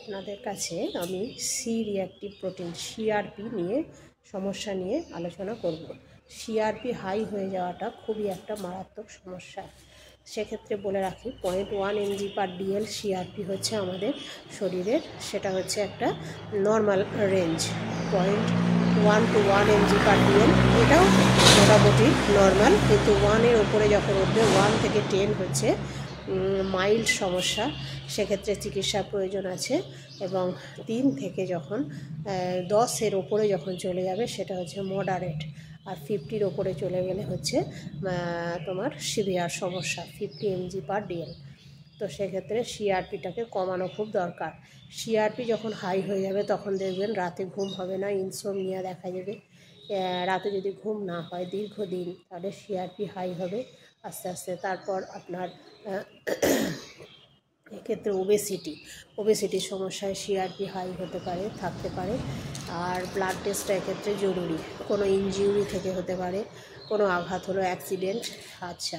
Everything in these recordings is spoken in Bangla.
আপনাদের কাছে আমি সি রিঅ্যাক্টিভ প্রোটিন সিআরপি নিয়ে সমস্যা নিয়ে আলোচনা করব। সিআরপি হাই হয়ে যাওয়াটা খুবই একটা মারাত্মক সমস্যা। সেক্ষেত্রে বলে রাখি 0.1 mg/dl সিআরপি হচ্ছে আমাদের শরীরের, সেটা হচ্ছে একটা নর্মাল রেঞ্জ। 0.1 to 1 mg/dl এটাও মোটামুটি নর্মাল, কিন্তু 1-এর ওপরে যখন উঠবে 1 থেকে 10 হচ্ছে মাইল্ড সমস্যা, সেক্ষেত্রে চিকিৎসার প্রয়োজন আছে। এবং 3 থেকে যখন 10-এর ওপরে যখন চলে যাবে সেটা হচ্ছে মডারেট, আর 50-র ওপরে চলে গেলে হচ্ছে তোমার সিভিয়ার সমস্যা 50 mg/dl। তো সেক্ষেত্রে সিআরপিটাকে কমানো খুব দরকার। সিআরপি যখন হাই হয়ে যাবে তখন দেখবেন রাতে ঘুম হবে না, ইনসোমনিয়া দেখা যাবে। রাতে যদি ঘুম না হয় দীর্ঘদিন, তাহলে সিআরপি হাই হবে আস্তে আস্তে। তারপর আপনার এক্ষেত্রে ওবেসিটির সমস্যায় সিআরপি হাই হতে পারে, থাকতে পারে। আর ব্লাড টেস্টটা এক্ষেত্রে জরুরি। কোনো ইনজিউরি থেকে হতে পারে, কোনো আঘাত হলো, অ্যাক্সিডেন্ট। আচ্ছা,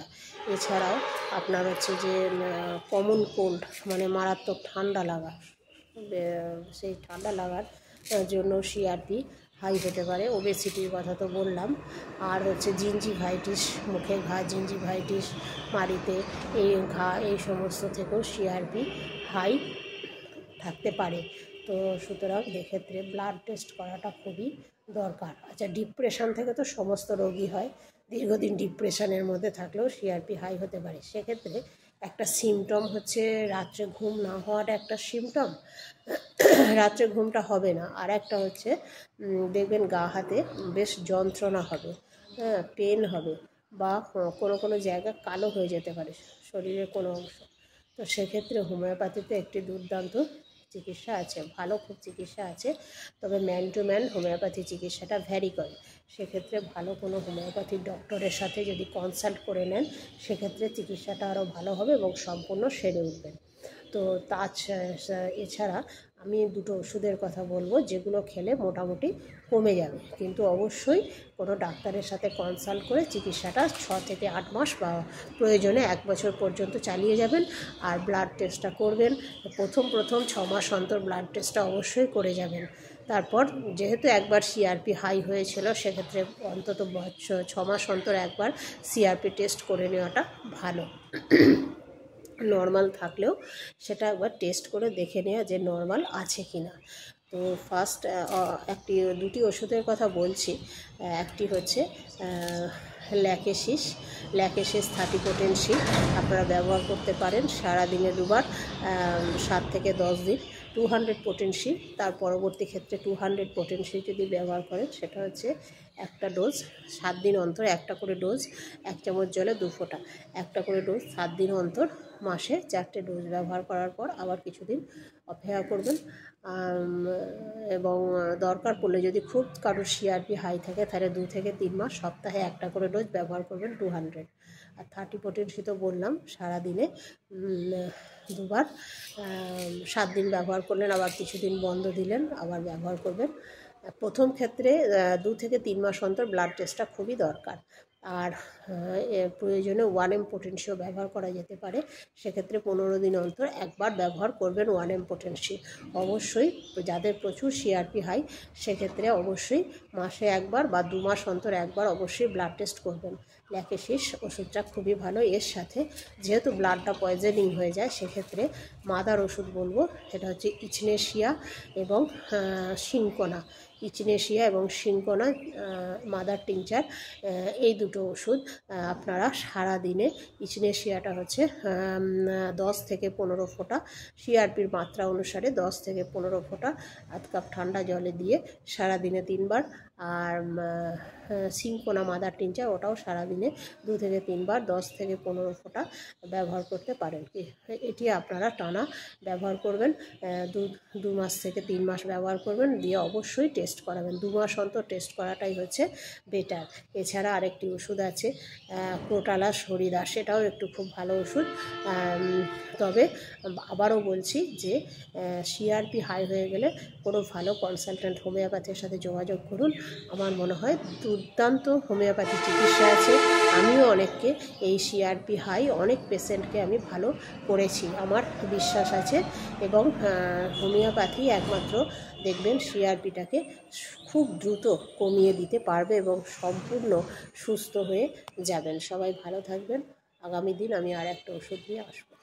এছাড়াও আপনার হচ্ছে যে কমন কোল্ড, মানে মারাত্মক ঠান্ডা লাগা, সেই ঠান্ডা লাগার জন্য সিআরপি হাই হতে পারে। ওবেসিটির কথা তো বললাম। আর হচ্ছে জিঞ্জিভাইটিস, মুখে ঘা, জিঞ্জিভাইটিস, মাড়িতে এই ঘা, এই সমস্ত থেকেও সিআরপি হাই থাকতে পারে। তো সুতরাং এক্ষেত্রে ব্লাড টেস্ট করাটা খুবই দরকার। আচ্ছা, ডিপ্রেশন থেকে তো সমস্ত রোগী হয়, দীর্ঘদিন ডিপ্রেশনের মধ্যে থাকলেও সিআরপি হাই হতে পারে। সেক্ষেত্রে একটা সিমটম হচ্ছে রাত্রে ঘুম না হওয়াটা একটা সিমটম, রাত্রে ঘুমটা হবে না। আর একটা হচ্ছে দেখবেন গা হাতে বেশ যন্ত্রণা হবে, পেন হবে, বা কোনো জায়গা কালো হয়ে যেতে পারে শরীরের কোনো অংশ। তো সেক্ষেত্রে হোমিওপ্যাথিতে একটি দুর্দান্ত চিকিৎসা আছে, ভালো খুব চিকিৎসা আছে। তবে ম্যান টু ম্যান হোমিওপ্যাথি চিকিৎসাটা ভ্যারি করে। সেক্ষেত্রে ভালো কোনো হোমিওপ্যাথির ডক্টরের সাথে যদি কনসাল্ট করে নেন, সেক্ষেত্রে চিকিৎসাটা আরও ভালো হবে এবং সম্পূর্ণ সেরে উঠবেন। তো এছাড়া আমি দুটো ওষুধের কথা বলবো, যেগুলো খেলে মোটামুটি কমে যাবে, কিন্তু অবশ্যই কোনো ডাক্তারের সাথে কনসাল্ট করে চিকিৎসাটা 6 থেকে 8 মাস বা প্রয়োজনে 1 বছর পর্যন্ত চালিয়ে যাবেন। আর ব্লাড টেস্টটা করবেন প্রথম 6 মাস অন্তর, ব্লাড টেস্টটা অবশ্যই করে যাবেন। তারপর যেহেতু একবার সিআরপি হাই হয়েছিল, সেক্ষেত্রে অন্তত 6 মাস অন্তর একবার সিআরপি টেস্ট করে নেওয়াটা ভালো। নর্মাল থাকলেও সেটা একবার টেস্ট করে দেখে নেওয়া যে নর্মাল আছে কি না। তো ফার্স্ট দুটি ওষুধের কথা বলছি। একটি হচ্ছে ল্যাকেসিস 30 পোটেনসি, আপনারা ব্যবহার করতে পারেন সারাদিনে 2 বার, 7 থেকে 10 দিন। 200 পোটেনসি, তার পরবর্তী ক্ষেত্রে 200 পোটেনসি যদি ব্যবহার করেন, সেটা হচ্ছে একটা ডোজ 7 দিন অন্তর, একটা করে ডোজ, 1 চামচ জলে 2 ফোঁটা, একটা করে ডোজ 7 দিন অন্তর, মাসে 4টে ডোজ ব্যবহার করার পর আবার কিছুদিন অপেক্ষা করবেন। এবং দরকার পড়লে যদি খুব কারোর সিআরপি হাই থাকে, তাহলে 2 থেকে 3 মাস সপ্তাহে একটা করে ডোজ ব্যবহার করবেন 200। আর 30 পোটেনসি তো বললাম, সারাদিনে 2 বার, 7 দিন ব্যবহার করলেন, আবার কিছুদিন বন্ধ দিলেন, আবার ব্যবহার করবেন। প্রথম ক্ষেত্রে 2 থেকে 3 মাস অন্তর ব্লাড টেস্টটা খুবই দরকার। আর প্রয়োজনে 1 m পোটেনসিও ব্যবহার করা যেতে পারে। সেক্ষেত্রে 15 দিন অন্তর একবার ব্যবহার করবেন 1 m পোটেনসি। অবশ্যই যাদের প্রচুর সিআরপি হাই, সেক্ষেত্রে অবশ্যই মাসে একবার বা 2 মাস অন্তর একবার অবশ্যই ব্লাড টেস্ট করবেন। ল্যাকেসিস ওষুধটা খুবই ভালো। এর সাথে যেহেতু ব্লাডটা পয়জনিং হয়ে যায়, সেক্ষেত্রে মাদার ওষুধ বলবো, সেটা হচ্ছে ইচনেশিয়া এবং সিনকোনা। ইচনেশিয়া এবং সিনকোনা মাদার টিংচার, এই দুটো ওষুধ আপনারা সারাদিনে, ইচনেশিয়াটা হচ্ছে 10 থেকে 15 ফোঁটা, সিআরপির মাত্রা অনুসারে 10 থেকে 15 ফোঁটা 1/2 কাপ ঠান্ডা জলে দিয়ে সারাদিনে 3 বার। আর সিনকোনা মাদার টিংচার, ওটাও সারাদিনে 2 থেকে 3 বার 10 থেকে 15 ফোঁটা ব্যবহার করতে পারেন। এটি আপনারা টানা ব্যবহার করবেন, 2 মাস থেকে 3 মাস ব্যবহার করবেন, দিয়ে অবশ্যই টেস্ট করাবেন। 2 মাস অন্তর টেস্ট করাটাই হচ্ছে বেটার। এছাড়া আরেকটি ওষুধ আছে ক্রোটালাস হরিদা, সেটাও একটু খুব ভালো ওষুধ। তবে আবারও বলছি যে সিআরপি হাই হয়ে গেলে কোনো ভালো কনসালট্যান্ট হোমিওপ্যাথির সাথে যোগাযোগ করুন। আমার মনে হয় দুর্দান্ত হোমিওপ্যাথি চিকিৎসা আছে, আমিও অনেককে এই সিআরপি হাই অনেক পেশেন্টকে আমি ভালো করেছি, আমার বিশ্বাস আছে। এবং হোমিওপ্যাথি একমাত্র দেখবেন সিআরপিটাকে খুব দ্রুত কমিয়ে দিতে পারবে এবং সম্পূর্ণ সুস্থ হয়ে যাবেন। সবাই ভালো থাকবেন। আগামী দিন আমি আর একটা ওষুধ নিয়ে আসবো।